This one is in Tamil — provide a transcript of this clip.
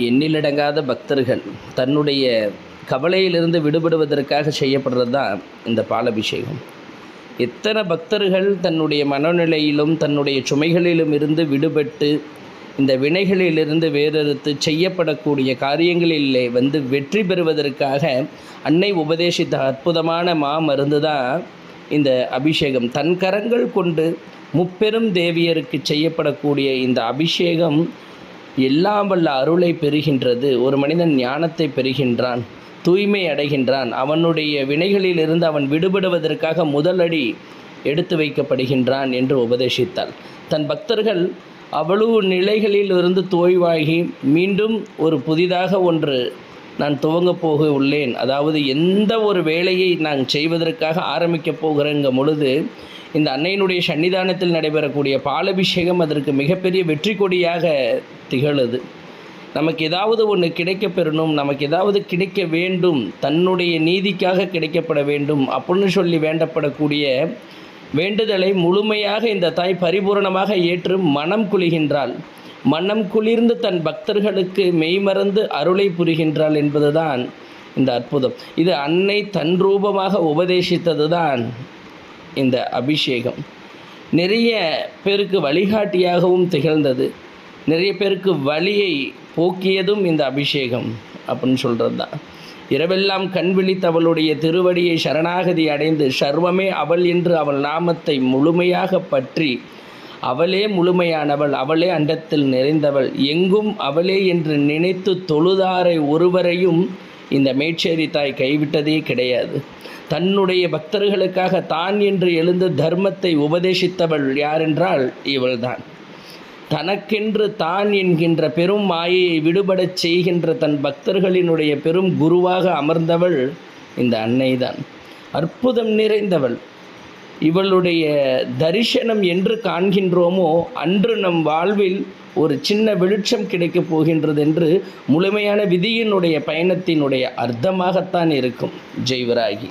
எண்ணிலடங்காத பக்தர்கள் தன்னுடைய கவலையிலிருந்து விடுபடுவதற்காக செய்யப்படுறது தான் இந்த பாலபிஷேகம். எத்தனை பக்தர்கள் தன்னுடைய மனநிலையிலும் தன்னுடைய சுமைகளிலும் இருந்து விடுபட்டு இந்த வினைகளிலிருந்து வேறறுத்து செய்யப்படக்கூடிய காரியங்களிலே வெற்றி பெறுவதற்காக அன்னை உபதேசித்த அற்புதமான மருந்து தான் இந்த அபிஷேகம். தன் கரங்கள் கொண்டு முப்பெரும் தேவியருக்கு செய்யப்படக்கூடிய இந்த அபிஷேகம் எல்லாம் வல்ல அருளை பெறுகின்றது. ஒரு மனிதன் ஞானத்தை பெறுகின்றான், தூய்மை அடைகின்றான். அவனுடைய வினைகளிலிருந்து அவன் விடுபடுவதற்காக முதலடி எடுத்து வைக்கப்படுகின்றான் என்று உபதேசித்தாள். தன் பக்தர்கள் அவ்வளவு நிலைகளில் இருந்து தோய்வாகி மீண்டும் ஒரு புதிதாக ஒன்று நான் துவங்கப் போக உள்ளேன், அதாவது எந்த ஒரு வேலையை நான் செய்வதற்காக ஆரம்பிக்கப் போகிறேங்க பொழுது இந்த அன்னையினுடைய சன்னிதானத்தில் நடைபெறக்கூடிய பாலபிஷேகம் அதற்கு மிகப்பெரிய வெற்றி கொடியாக திகழுது. நமக்கு ஏதாவது ஒன்று கிடைக்க பெறணும், நமக்கு ஏதாவது கிடைக்க வேண்டும், தன்னுடைய நீதிக்காக கிடைக்கப்பட வேண்டும் அப்படின்னு சொல்லி வேண்டப்படக்கூடிய வேண்டுதலை முழுமையாக இந்த தாய் பரிபூரணமாக ஏற்று மனம் குளிகின்றாள். மனம் குளிர்ந்து தன் பக்தர்களுக்கு மெய்மறந்து அருளை புரிகின்றாள் என்பதுதான் இந்த அற்புதம். இது அன்னை தன் ரூபமாக உபதேசித்தது தான் இந்த அபிஷேகம். நிறைய பேருக்கு வழிகாட்டியாகவும் திகழ்ந்தது, நிறைய பேருக்கு வழியை போக்கியதும் இந்த அபிஷேகம் அப்படின்னு சொல்கிறது தான். இரவெல்லாம் கண் விழித்து அவளுடைய திருவடியை சரணாகதி அடைந்து சர்வமே அவள் என்று அவள் நாமத்தை முழுமையாக பற்றி அவளே முழுமையானவள், அவளே அண்டத்தில் நிறைந்தவள், எங்கும் அவளே என்று நினைத்து தொழுதாரை ஒருவரையும் இந்த மேச்சேரி தாய் கைவிட்டதே கிடையாது. தன்னுடைய பக்தர்களுக்காக தான் என்று எழுந்து தர்மத்தை உபதேசித்தவள் யாரென்றால் இவள்தான். தனக்கென்று தான் என்கின்ற பெரும் மாயையை விடுபடச் செய்கின்ற தன் பக்தர்களினுடைய பெரும் குருவாக அமர்ந்தவள் இந்த அன்னைதான். அற்புதம் நிறைந்தவள். இவளுடைய தரிசனம் என்று காண்கின்றோமோ அன்று நம் வாழ்வில் ஒரு சின்ன வெளிச்சம் கிடைக்கப் போகின்றது என்று முழுமையான விதியினுடைய பயணத்தினுடைய அர்த்தமாகத்தான் இருக்கும். ஜெய்வராகி.